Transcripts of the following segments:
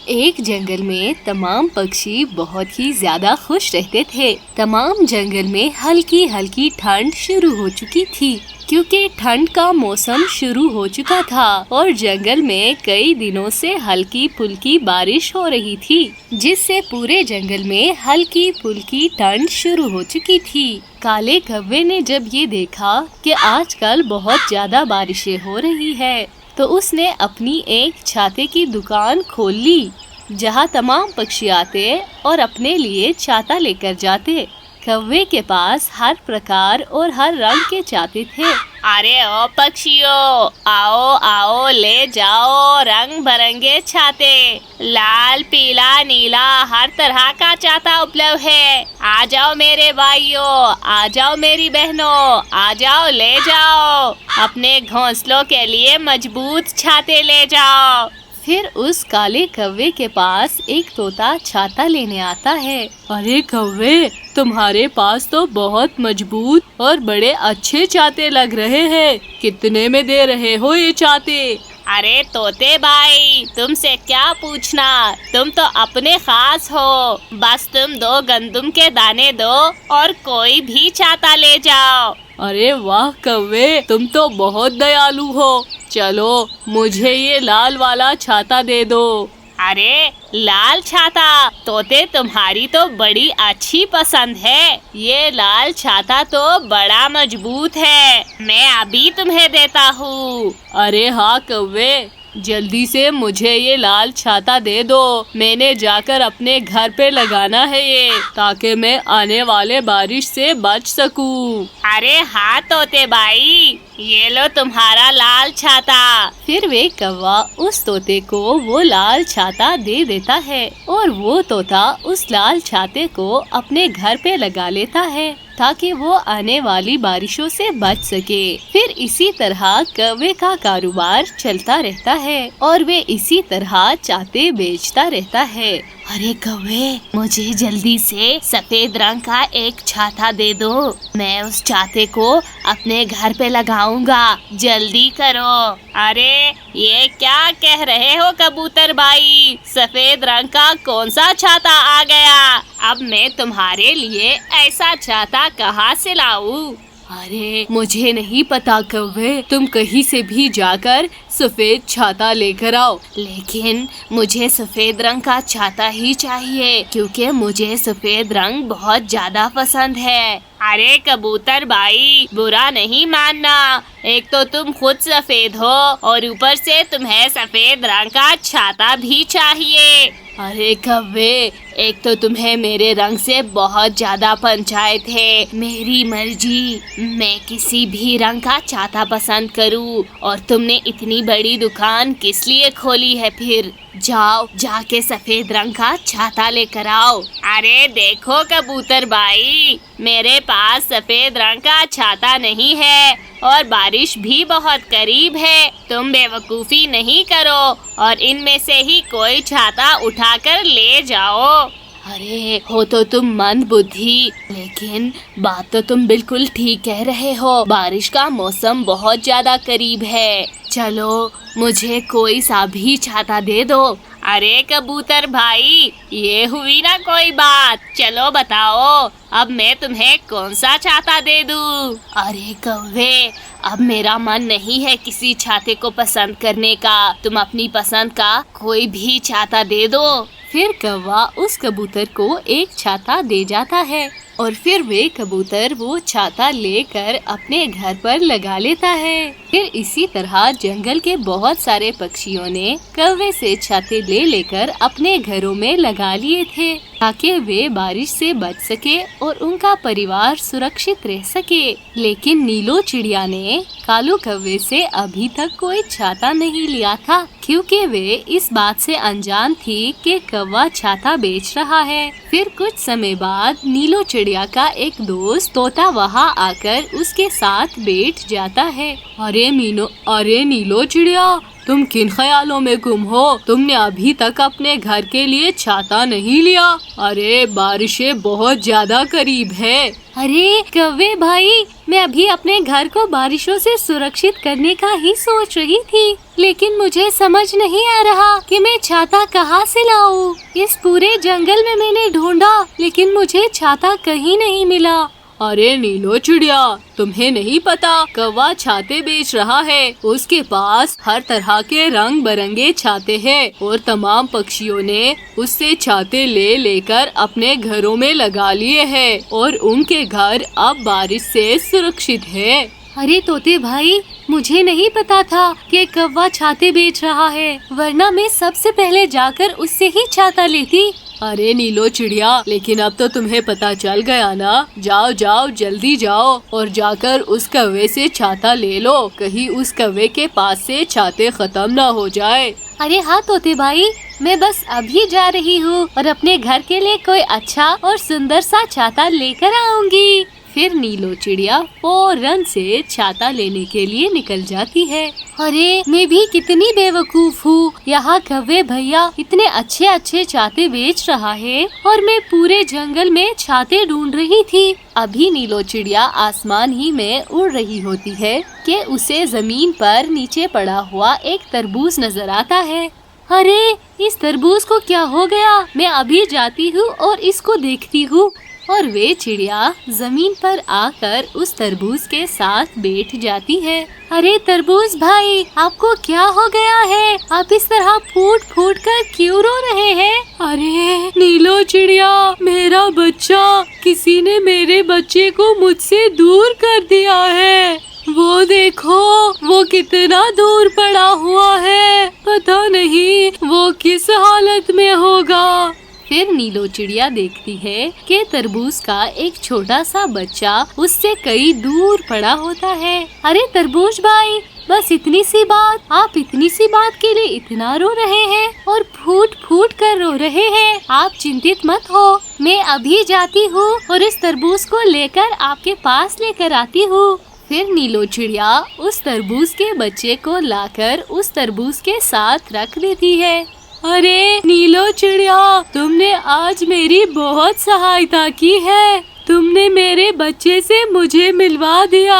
एक जंगल में तमाम पक्षी बहुत ही ज्यादा खुश रहते थे। तमाम जंगल में हल्की हल्की ठंड शुरू हो चुकी थी, क्योंकि ठंड का मौसम शुरू हो चुका था और जंगल में कई दिनों से हल्की फुल्की बारिश हो रही थी, जिससे पूरे जंगल में हल्की फुल्की ठंड शुरू हो चुकी थी। काले कौवे ने जब ये देखा कि आजकल बहुत ज्यादा बारिशें हो रही है, तो उसने अपनी एक छाते की दुकान खोल ली, जहाँ तमाम पक्षी आते और अपने लिए छाता लेकर जाते। कौवे के पास हर प्रकार और हर रंग के छाते थे। अरे ओ पक्षियों, आओ आओ ले जाओ रंग बिरंगे छाते, लाल पीला नीला हर तरह का छाता उपलब्ध है। आ जाओ मेरे भाइयों, आ जाओ मेरी बहनों, आ जाओ ले जाओ, अपने घोंसलों के लिए मजबूत छाते ले जाओ। फिर उस काले कौवे के पास एक तोता छाता लेने आता है। अरे कौवे, तुम्हारे पास तो बहुत मजबूत और बड़े अच्छे छाते लग रहे हैं, कितने में दे रहे हो ये छाते? अरे तोते भाई, तुमसे क्या पूछना, तुम तो अपने खास हो, बस तुम 2 गंदुम के दाने दो और कोई भी छाता ले जाओ। अरे वाह कौवे, तुम तो बहुत दयालु हो, चलो मुझे ये लाल वाला छाता दे दो। अरे लाल छाता, तोते तुम्हारी तो बड़ी अच्छी पसंद है, ये लाल छाता तो बड़ा मजबूत है, मैं अभी तुम्हें देता हूँ। अरे हाँ कौवे, जल्दी से मुझे ये लाल छाता दे दो, मैंने जाकर अपने घर पे लगाना है ये, ताकि मैं आने वाले बारिश से बच सकूं। अरे हाँ तोते भाई, ये लो तुम्हारा लाल छाता। फिर वे कौवा उस तोते को वो लाल छाता दे देता है और वो तोता उस लाल छाते को अपने घर पे लगा लेता है, ताकि वो आने वाली बारिशों से बच सके। फिर इसी तरह कौवे का कारोबार चलता रहता है और वे इसी तरह छाते बेचता रहता है। अरे कौवे, मुझे जल्दी से सफेद रंग का एक छाता दे दो, मैं उस छाते को अपने घर पे लगाऊंगा, जल्दी करो। अरे ये क्या कह रहे हो कबूतर भाई, सफेद रंग का कौन सा छाता आ गया? अब मैं तुम्हारे लिए ऐसा छाता कहाँ से लाऊं? अरे मुझे नहीं पता कौवे, तुम कहीं से भी जाकर सफेद छाता लेकर आओ, लेकिन मुझे सफेद रंग का छाता ही चाहिए, क्योंकि मुझे सफेद रंग बहुत ज्यादा पसंद है। अरे कबूतर भाई, बुरा नहीं मानना, एक तो तुम खुद सफेद हो और ऊपर से तुम्हें सफेद रंग का छाता भी चाहिए। अरे कौवे, एक तो तुम्हें मेरे रंग से बहुत ज्यादा पंचायत है, मेरी मर्जी, मैं किसी भी रंग का छाता पसंद करूं, और तुमने इतनी बड़ी दुकान किस लिए खोली है? फिर जाओ, जाके सफेद रंग का छाता लेकर आओ। अरे देखो कबूतर भाई, मेरे पास सफेद रंग का छाता नहीं है और बारिश भी बहुत करीब है, तुम बेवकूफ़ी नहीं करो और इनमें से ही कोई छाता उठाकर ले जाओ। अरे हो तो तुम मंद बुद्धि, लेकिन बात तो तुम बिल्कुल ठीक कह रहे हो, बारिश का मौसम बहुत ज्यादा करीब है, चलो मुझे कोई सा भी छाता दे दो। अरे कबूतर भाई, ये हुई ना कोई बात, चलो बताओ अब मैं तुम्हें कौन सा छाता दे दूं? अरे कौवे, अब मेरा मन नहीं है किसी छाते को पसंद करने का, तुम अपनी पसंद का कोई भी छाता दे दो। फिर कौवा उस कबूतर को एक छाता दे जाता है और फिर वे कबूतर वो छाता लेकर अपने घर पर लगा लेता है। फिर इसी तरह जंगल के बहुत सारे पक्षियों ने कौवे से छाते ले लेकर अपने घरों में लगा लिए थे, ताकि वे बारिश से बच सके और उनका परिवार सुरक्षित रह सके। लेकिन नीलो चिड़िया ने कालू कौवे से अभी तक कोई छाता नहीं लिया था, क्योंकि वे इस बात से अनजान थी कि कौवा छाता बेच रहा है। फिर कुछ समय बाद नीलो चिड़िया का एक दोस्त तोता वहाँ आकर उसके साथ बैठ जाता है। अरे नीलो चिड़िया, तुम किन ख्यालों में गुम हो? तुमने अभी तक अपने घर के लिए छाता नहीं लिया। अरे बारिशें बहुत ज्यादा करीब है। अरे कौवे भाई, मैं अभी अपने घर को बारिशों से सुरक्षित करने का ही सोच रही थी, लेकिन मुझे समझ नहीं आ रहा कि मैं छाता कहाँ से लाऊं। इस पूरे जंगल में मैंने ढूंढा, लेकिन मुझे छाता कहीं नहीं मिला। अरे नीलो चिड़िया, तुम्हें नहीं पता कौवा छाते बेच रहा है। उसके पास हर तरह के रंग बिरंगे छाते हैं और तमाम पक्षियों ने उससे छाते ले लेकर अपने घरों में लगा लिए हैं और उनके घर अब बारिश से सुरक्षित है। अरे तोते भाई, मुझे नहीं पता था कि कौवा छाते बेच रहा है, वरना मैं सबसे पहले जाकर उससे ही छाता लेती। अरे नीलो चिड़िया, लेकिन अब तो तुम्हें पता चल गया ना। जाओ जाओ, जल्दी जाओ और जाकर उस कौवे से छाता ले लो, कहीं उस कौवे के पास से छाते खत्म ना हो जाए। अरे हाँ तोते भाई, मैं बस अभी जा रही हूँ और अपने घर के लिए कोई अच्छा और सुंदर सा छाता लेकर आऊंगी। फिर नीलो चिड़िया फौरन से छाता लेने के लिए निकल जाती है। अरे मैं भी कितनी बेवकूफ हूँ, यहाँ कौवे भैया इतने अच्छे अच्छे छाते बेच रहा है और मैं पूरे जंगल में छाते ढूंढ रही थी। अभी नीलो चिड़िया आसमान ही में उड़ रही होती है कि उसे जमीन पर नीचे पड़ा हुआ एक तरबूज नजर आता है। अरे इस तरबूज को क्या हो गया? मैं अभी जाती हूँ और इसको देखती हूँ। और वे चिड़िया जमीन पर आकर उस तरबूज के साथ बैठ जाती है। अरे तरबूज भाई, आपको क्या हो गया है? आप इस तरह फूट फूट कर क्यों रो रहे हैं? अरे नीलो चिड़िया, मेरा बच्चा, किसी ने मेरे बच्चे को मुझसे दूर कर दिया है। वो देखो, वो कितना दूर पड़ा हुआ है, पता नहीं वो किस हालत में होगा। फिर नीलो चिड़िया देखती है कि तरबूज का एक छोटा सा बच्चा उससे कई दूर पड़ा होता है। अरे तरबूज भाई, बस इतनी सी बात, आप इतनी सी बात के लिए इतना रो रहे हैं और फूट फूट कर रो रहे हैं। आप चिंतित मत हो, मैं अभी जाती हूँ और इस तरबूज को लेकर आपके पास लेकर आती हूँ। फिर नीलो चिड़िया उस तरबूज के बच्चे को लाकर उस तरबूज के साथ रख देती है। अरे नीलो चिड़िया, तुमने आज मेरी बहुत सहायता की है। तुमने मेरे बच्चे से मुझे मिलवा दिया।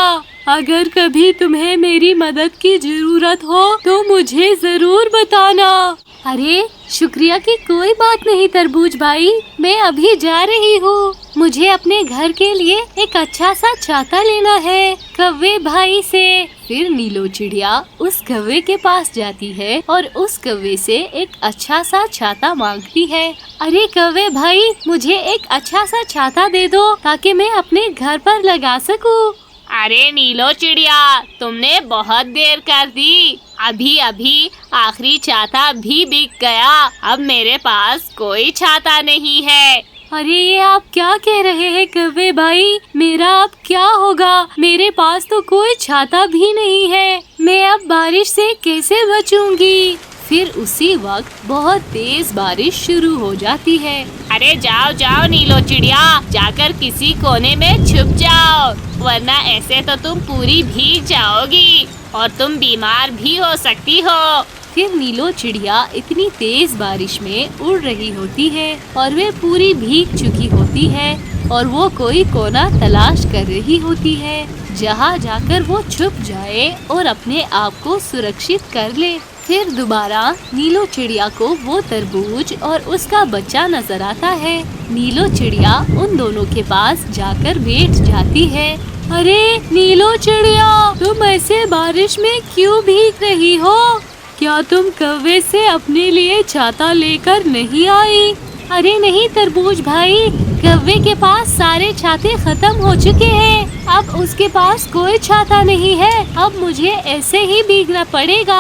अगर कभी तुम्हें मेरी मदद की जरूरत हो तो मुझे जरूर बताना। अरे शुक्रिया की कोई बात नहीं तरबूज भाई, मैं अभी जा रही हूँ। मुझे अपने घर के लिए एक अच्छा सा छाता लेना है कौवे भाई से। फिर नीलो चिड़िया उस कौवे के पास जाती है और उस कौवे से एक अच्छा सा छाता मांगती है। अरे कौवे भाई, मुझे एक अच्छा सा छाता दे दो ताकि मैं अपने घर पर लगा सकूँ। अरे नीलो चिड़िया, तुमने बहुत देर कर दी। अभी अभी आखिरी छाता भी बिक गया। अब मेरे पास कोई छाता नहीं है। अरे ये आप क्या कह रहे हैं कौवे भाई? मेरा अब क्या होगा? मेरे पास तो कोई छाता भी नहीं है। मैं अब बारिश से कैसे बचूंगी? फिर उसी वक्त बहुत तेज बारिश शुरू हो जाती है। अरे जाओ जाओ नीलो चिड़िया, जाकर किसी कोने में छुप जाओ, वरना ऐसे तो तुम पूरी भीग जाओगी और तुम बीमार भी हो सकती हो। फिर नीलो चिड़िया इतनी तेज बारिश में उड़ रही होती है और वे पूरी भीग चुकी होती है और वो कोई कोना तलाश कर रही होती है जहाँ जाकर वो छुप जाए और अपने आप को सुरक्षित कर ले। फिर दोबारा नीलो चिड़िया को वो तरबूज और उसका बच्चा नजर आता है। नीलो चिड़िया उन दोनों के पास जाकर बैठ जाती है। अरे नीलो चिड़िया, तुम ऐसे बारिश में क्यों भीग रही हो? क्या तुम कौवे से अपने लिए छाता लेकर नहीं आई? अरे नहीं तरबूज भाई, कौवे के पास सारे छाते खत्म हो चुके हैं। अब उसके पास कोई छाता नहीं है। अब मुझे ऐसे ही भीगना पड़ेगा।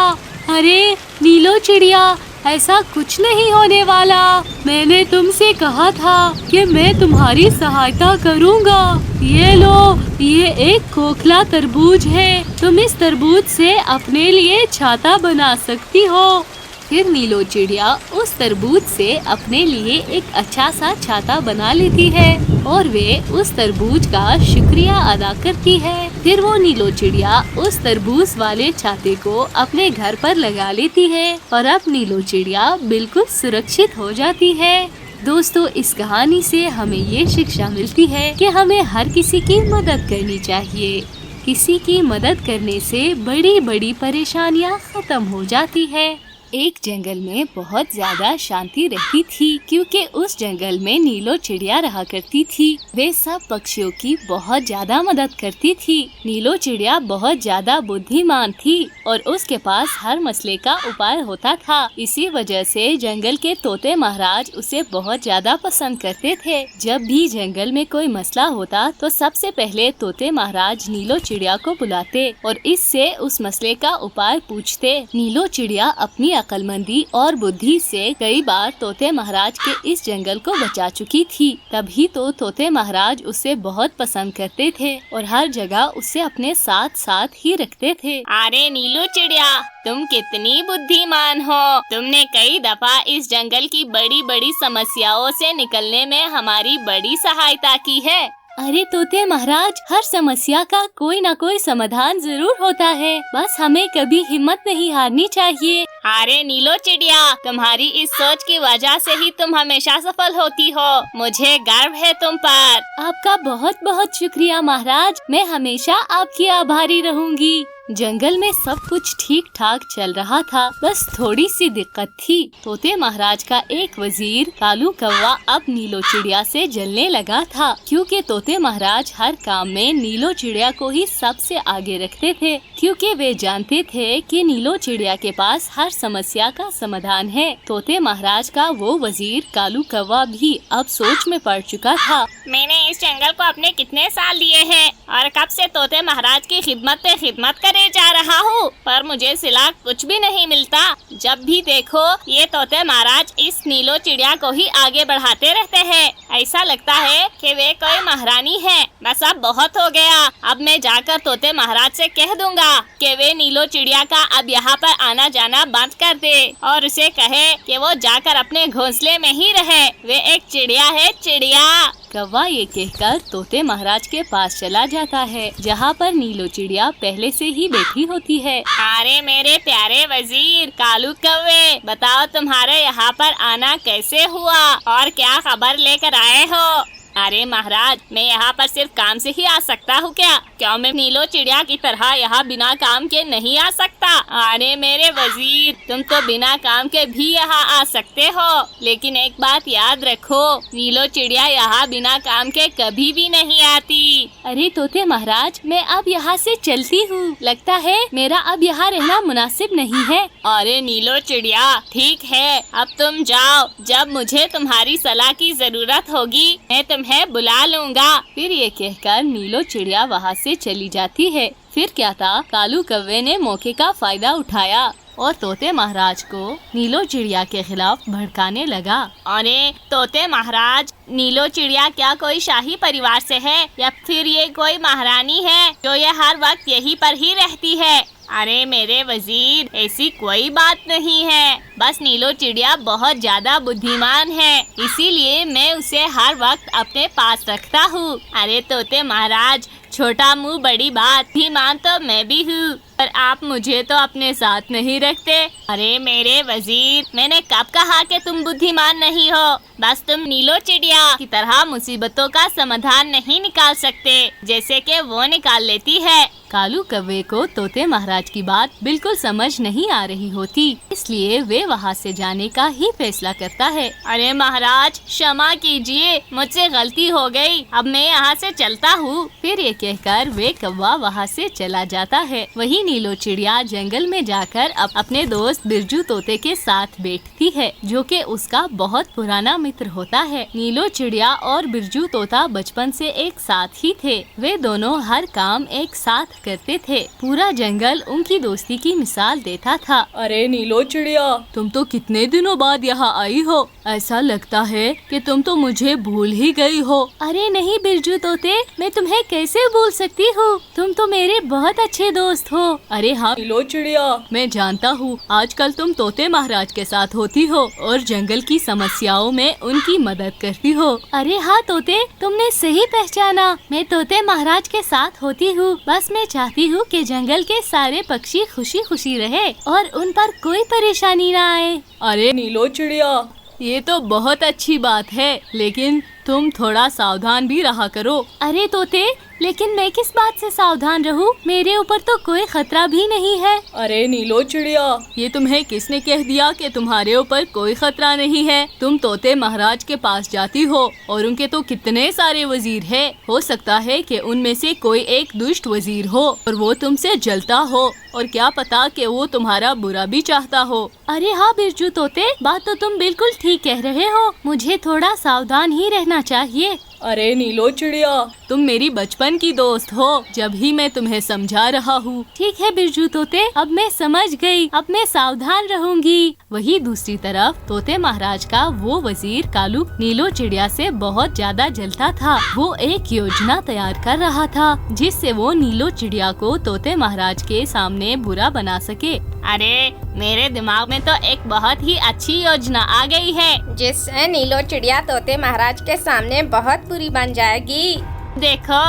अरे नीलो चिड़िया, ऐसा कुछ नहीं होने वाला। मैंने तुमसे कहा था कि मैं तुम्हारी सहायता करूँगा। ये लो, ये एक खोखला तरबूज है। तुम इस तरबूज से अपने लिए छाता बना सकती हो। फिर नीलो चिड़िया उस तरबूज से अपने लिए एक अच्छा सा छाता बना लेती है और वे उस तरबूज का शुक्रिया अदा करती है। फिर वो नीलो चिड़िया उस तरबूज वाले छाते को अपने घर पर लगा लेती है और अब नीलो चिड़िया बिल्कुल सुरक्षित हो जाती है। दोस्तों, इस कहानी से हमें ये शिक्षा मिलती है कि हमें हर किसी की मदद करनी चाहिए। किसी की मदद करने से बड़ी बड़ी परेशानियां खत्म हो जाती है। एक जंगल में बहुत ज्यादा शांति रहती थी, क्योंकि उस जंगल में नीलो चिड़िया रहा करती थी। वे सब पक्षियों की बहुत ज्यादा मदद करती थी। नीलो चिड़िया बहुत ज्यादा बुद्धिमान थी और उसके पास हर मसले का उपाय होता था। इसी वजह से जंगल के तोते महाराज उसे बहुत ज्यादा पसंद करते थे। जब भी जंगल में कोई मसला होता तो सबसे पहले तोते महाराज नीलो चिड़िया को बुलाते और इससे उस मसले का उपाय पूछते। नीलो चिड़िया अपनी अक्लमंदी और बुद्धि से कई बार तोते महाराज के इस जंगल को बचा चुकी थी। तभी तो तोते महाराज उसे बहुत पसंद करते थे और हर जगह उसे अपने साथ साथ ही रखते थे। अरे नीलू चिड़िया, तुम कितनी बुद्धिमान हो। तुमने कई दफा इस जंगल की बड़ी बड़ी समस्याओं से निकलने में हमारी बड़ी सहायता की है। अरे तोते महाराज, हर समस्या का कोई न कोई समाधान जरूर होता है। बस हमें कभी हिम्मत नहीं हारनी चाहिए। अरे नीलो चिड़िया, तुम्हारी इस सोच की वजह से ही तुम हमेशा सफल होती हो। मुझे गर्व है तुम पर। आपका बहुत बहुत शुक्रिया महाराज। मैं हमेशा आपकी आभारी रहूंगी। जंगल में सब कुछ ठीक ठाक चल रहा था, बस थोड़ी सी दिक्कत थी। तोते महाराज का एक वजीर कालू कौवा अब नीलो चिड़िया से जलने लगा था, क्योंकि तोते महाराज हर काम में नीलो चिड़िया को ही सबसे आगे रखते थे, क्योंकि वे जानते थे कि नीलो चिड़िया के पास हर समस्या का समाधान है। तोते महाराज का वो वजीर कालू कौवा भी अब सोच में पड़ चुका था। मैंने इस जंगल को अपने कितने साल दिए हैं और कब से तोते महाराज की खिदमत पे खिदमत करे जा रहा हूँ, पर मुझे सिला कुछ भी नहीं मिलता। जब भी देखो ये तोते महाराज इस नीलो चिड़िया को ही आगे बढ़ाते रहते हैं। ऐसा लगता है कि वे कोई महारानी है। बस अब बहुत हो गया। अब मैं जाकर तोते महाराज से कह दूंगा कि वे नीलो चिड़िया का अब यहाँ पर आना जाना बंद कर दे और उसे कहे कि वो जाकर अपने घोंसले में ही रहे। वे एक चिड़िया है, चिड़िया। कौवा ये कहकर तोते महाराज के पास चला जाता है, जहाँ पर नीलो चिड़िया पहले से ही बैठी होती है। अरे मेरे प्यारे वजीर कालू कौवे, बताओ तुम्हारे यहाँ पर आना कैसे हुआ और क्या खबर लेकर आए हो? अरे महाराज, मैं यहाँ पर सिर्फ काम से ही आ सकता हूँ क्या? क्यों मैं नीलो चिड़िया की तरह यहाँ बिना काम के नहीं आ सकता? अरे मेरे वजीर, तुम तो बिना काम के भी यहाँ आ सकते हो, लेकिन एक बात याद रखो, नीलो चिड़िया यहाँ बिना काम के कभी भी नहीं आती। अरे तोते महाराज, मैं अब यहाँ से चलती हूँ। लगता है मेरा अब यहाँ रहना मुनासिब नहीं है। अरे नीलो चिड़िया, ठीक है, अब तुम जाओ। जब मुझे तुम्हारी सलाह की जरूरत होगी मैं तुम्हें बुला लूंगा। फिर ये कहकर नीलो चिड़िया वहाँ से चली जाती है। फिर क्या था, कालू कौवे ने मौके का फायदा उठाया और तोते महाराज को नीलो चिड़िया के खिलाफ भड़काने लगा। अरे तोते महाराज, नीलो चिड़िया क्या कोई शाही परिवार से है या फिर ये कोई महारानी है जो ये हर वक्त यहीं पर ही रहती है? अरे मेरे वजीर, ऐसी कोई बात नहीं है। बस नीलो चिड़िया बहुत ज्यादा बुद्धिमान है, इसीलिए मैं उसे हर वक्त अपने पास रखता हूँ। अरे तोते महाराज, छोटा मुंह बड़ी बात, बुद्धिमान तो मैं भी हूँ, पर आप मुझे तो अपने साथ नहीं रखते। अरे मेरे वजीर, मैंने कब कहा कि तुम बुद्धिमान नहीं हो? बस तुम नीलो चिड़िया की तरह मुसीबतों का समाधान नहीं निकाल सकते जैसे कि वो निकाल लेती है। कालू कौवे को तोते महाराज की बात बिल्कुल समझ नहीं आ रही होती, इसलिए वे वहाँ से जाने का ही फैसला करता है। अरे महाराज, क्षमा कीजिए, मुझसे गलती हो गई, अब मैं यहाँ से चलता हूँ। फिर ये कहकर वे कौवा वहाँ से चला जाता है। वही नीलो चिड़िया जंगल में जाकर अपने दोस्त बिरजू तोते के साथ बैठती है, जो कि उसका बहुत पुराना मित्र होता है। नीलो चिड़िया और बिरजू तोता बचपन से एक साथ ही थे। वे दोनों हर काम एक साथ करते थे। पूरा जंगल उनकी दोस्ती की मिसाल देता था। अरे नीलो चिड़िया, तुम तो कितने दिनों बाद यहाँ आई हो। ऐसा लगता है कि तुम तो मुझे भूल ही गई हो। अरे नहीं बिरजू तोते, मैं तुम्हें कैसे भूल सकती हूँ, तुम तो मेरे बहुत अच्छे दोस्त हो। अरे हाँ नीलो चिड़िया, मैं जानता हूँ आजकल तुम तोते महाराज के साथ होती हो और जंगल की समस्याओं में उनकी मदद करती हो। अरे हाँ तोते, तुमने सही पहचाना, मैं तोते महाराज के साथ होती हूँ। बस मैं चाहती हूँ कि जंगल के सारे पक्षी खुशी खुशी रहे और उन पर कोई परेशानी ना आए। अरे नीलो चिड़िया, ये तो बहुत अच्छी बात है, लेकिन तुम थोड़ा सावधान भी रहा करो। अरे तोते, लेकिन मैं किस बात से सावधान रहूं? मेरे ऊपर तो कोई खतरा भी नहीं है। अरे नीलो चिड़िया, ये तुम्हें किसने कह दिया कि तुम्हारे ऊपर कोई खतरा नहीं है? तुम तोते महाराज के पास जाती हो और उनके तो कितने सारे वजीर हैं। हो सकता है कि उनमें से कोई एक दुष्ट वजीर हो और वो तुमसे जलता हो, और क्या पता कि वो तुम्हारा बुरा भी चाहता हो। अरे हाँ बिरजू तोते, बात तो तुम बिल्कुल ठीक कह रहे हो। मुझे थोड़ा सावधान ही रहना चाहिए। अरे नीलो चिड़िया, तुम मेरी बचपन की दोस्त हो, जब ही मैं तुम्हें समझा रहा हूँ। ठीक है बिरजू तोते, अब मैं समझ गई, अब मैं सावधान रहूंगी। वही दूसरी तरफ तोते महाराज का वो वजीर कालू नीलो चिड़िया से बहुत ज्यादा जलता था। वो एक योजना तैयार कर रहा था जिससे वो नीलो चिड़िया को तोते महाराज के सामने बुरा बना सके। अरे मेरे दिमाग में तो एक बहुत ही अच्छी योजना आ गई है, जिससे नीलो चिड़िया तोते महाराज के सामने बहुत बुरी बन जाएगी। देखो,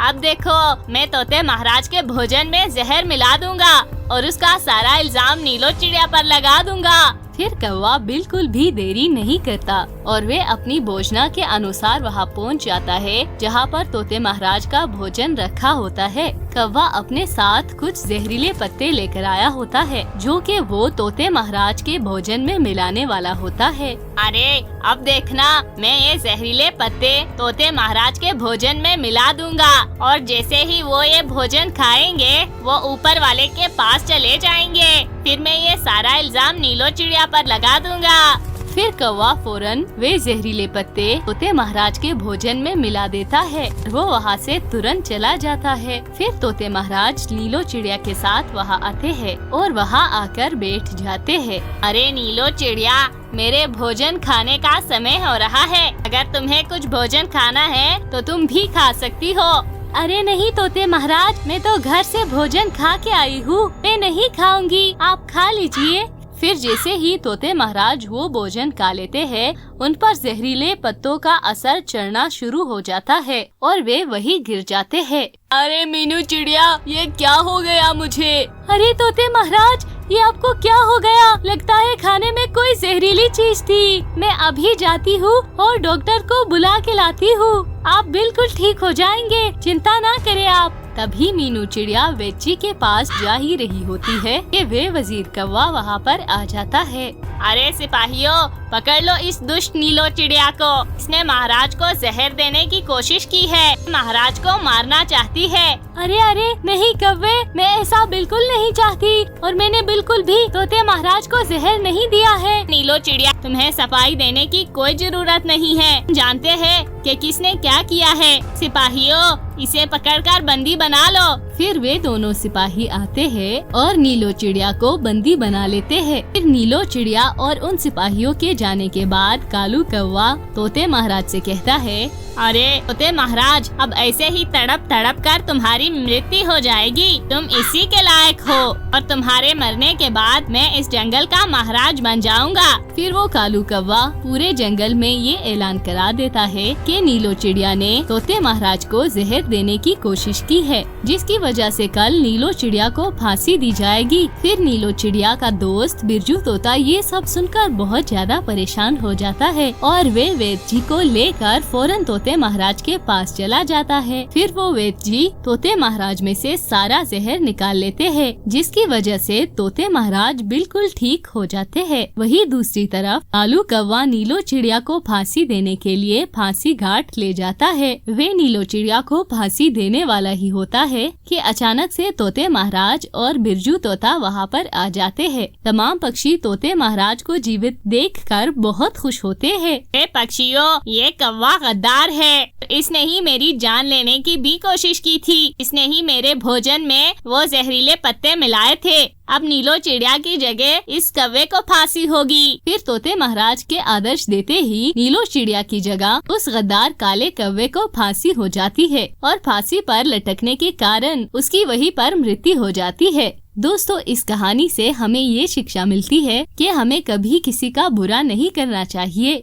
अब देखो, मैं तोते महाराज के भोजन में जहर मिला दूंगा और उसका सारा इल्जाम नीलो चिड़िया पर लगा दूंगा। फिर कौवा बिल्कुल भी देरी नहीं करता और वे अपनी भोजना के अनुसार वहाँ पहुँच जाता है जहाँ पर तोते महाराज का भोजन रखा होता है। कौवा अपने साथ कुछ जहरीले पत्ते लेकर आया होता है जो कि वो तोते महाराज के भोजन में मिलाने वाला होता है। अरे अब देखना, मैं ये जहरीले पत्ते तोते महाराज के भोजन में मिला दूंगा और जैसे ही वो ये भोजन खाएंगे वो ऊपर वाले के पास चले जाएंगे। फिर मैं ये सारा इल्जाम नीलो चिड़िया पर लगा दूंगा। फिर कौवा फौरन वे जहरीले पत्ते तोते महाराज के भोजन में मिला देता है। वो वहाँ से तुरंत चला जाता है। फिर तोते महाराज नीलो चिड़िया के साथ वहाँ आते हैं और वहाँ आकर बैठ जाते हैं। अरे नीलो चिड़िया, मेरे भोजन खाने का समय हो रहा है। अगर तुम्हें कुछ भोजन खाना है तो तुम भी खा सकती हो। अरे नहीं तोते महाराज, मैं तो घर से भोजन खा के आई हूँ, मैं नहीं खाऊंगी, आप खा लीजिए। फिर जैसे ही तोते महाराज वो भोजन खा लेते हैं, उन पर जहरीले पत्तों का असर चढ़ना शुरू हो जाता है और वे वही गिर जाते हैं। अरे मीनू चिड़िया, ये क्या हो गया मुझे? अरे तोते महाराज, ये आपको क्या हो गया? लगता है खाने में कोई जहरीली चीज थी। मैं अभी जाती हूँ और डॉक्टर को बुला के लाती हूँ। आप बिल्कुल ठीक हो जाएंगे, चिंता ना करें आप। तभी मीनू चिड़िया वेच्ची के पास जा ही रही होती है कि वे वजीर कौवा वहाँ पर आ जाता है। अरे सिपाहियों, पकड़ लो इस दुष्ट नीलो चिड़िया को। इसने महाराज को जहर देने की कोशिश की है, महाराज को मारना चाहती है। अरे अरे नहीं कौवे, मैं ऐसा बिल्कुल नहीं चाहती और मैंने बिल्कुल भी तोते महाराज को जहर नहीं दिया है। नीलो चिड़िया, तुम्हें सफाई देने की कोई जरूरत नहीं है। जानते हैं कि किसने क्या किया है। सिपाहियों, इसे पकड़कर बंदी बना लो। फिर वे दोनों सिपाही आते हैं और नीलो चिड़िया को बंदी बना लेते हैं। फिर नीलो चिड़िया और उन सिपाहियों के जाने के बाद कालू कौवा तोते महाराज से कहता है, अरे तोते महाराज, अब ऐसे ही तड़प तड़प कर तुम्हारी मृत्यु हो जाएगी। तुम इसी के लायक हो और तुम्हारे मरने के बाद मैं इस जंगल का महाराज बन जाऊंगा। फिर वो कालू कौवा पूरे जंगल में ये ऐलान करा देता है कि नीलो चिड़िया ने तोते महाराज को जहर देने की कोशिश की है, जिसकी वजह से कल नीलो चिड़िया को फांसी दी जाएगी। फिर नीलो चिड़िया का दोस्त बिरजू तोता ये सब सुनकर बहुत ज्यादा परेशान हो जाता है और वे वेद जी को लेकर फौरन तोते महाराज के पास चला जाता है। फिर वो वेद जी तोते महाराज में से सारा जहर निकाल लेते हैं, जिसकी वजह से तोते महाराज बिल्कुल ठीक हो जाते हैं। वही दूसरी तरफ कालू कौवा नीलो चिड़िया को फांसी देने के लिए फांसी घाट ले जाता है। वे नीलो चिड़िया को फांसी देने वाला ही होता है कि अचानक से तोते महाराज और बिरजू तोता वहाँ पर आ जाते हैं। तमाम पक्षी तोते महाराज को जीवित देखकर बहुत खुश होते हैं। पक्षियों, ये कौवा गद्दार है। इसने ही मेरी जान लेने की भी कोशिश की थी। इसने ही मेरे भोजन में वो जहरीले पत्ते मिलाए थे। अब नीलो चिड़िया की जगह इस कौवे को फांसी होगी। फिर तोते महाराज के आदेश देते ही नीलो चिड़िया की जगह उस गद्दार काले कौवे को फांसी हो जाती है और फांसी पर लटकने के कारण उसकी वहीं पर मृत्यु हो जाती है। दोस्तों, इस कहानी से हमें ये शिक्षा मिलती है कि हमें कभी किसी का बुरा नहीं करना चाहिए।